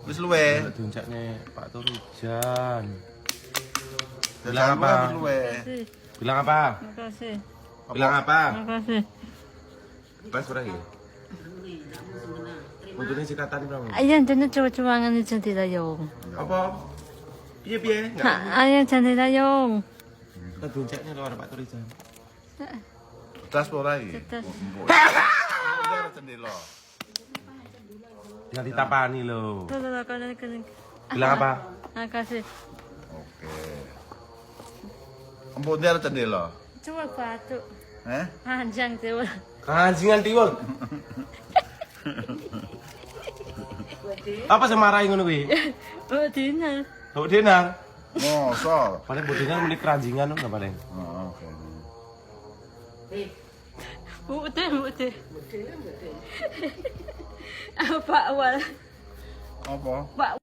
Wis luwe. Diuncaknya Pak Turijan. Bilang apa? Wis luwe. Bilang apa? Makasih. Bilang apa? Makasih. Pas berapa ya? Untungnya si Tata di berapa? Ayan, 저는 좋아하는 잔디다요. Apa? Piye? Enggak. Ayan, 잔디다요. Kita diuncaknya luar Pak Turijan. Tas ora iki. Tas. Ora cendela. Tinggal ditapani loh. Tuh, kalian. Bilang apa? Makasih. Oke. Empuk dia cendela. Cuma batu. Panjang tuh. Kanjingan tiwul. Apa semarahin ngono kuwi? Oh, dinar. Mbok Dinar. Mosok. Paling Mbok Dinar muni keranjingan enggak paling. Heeh, oke. Mudah. Apa awal? Apa? Pak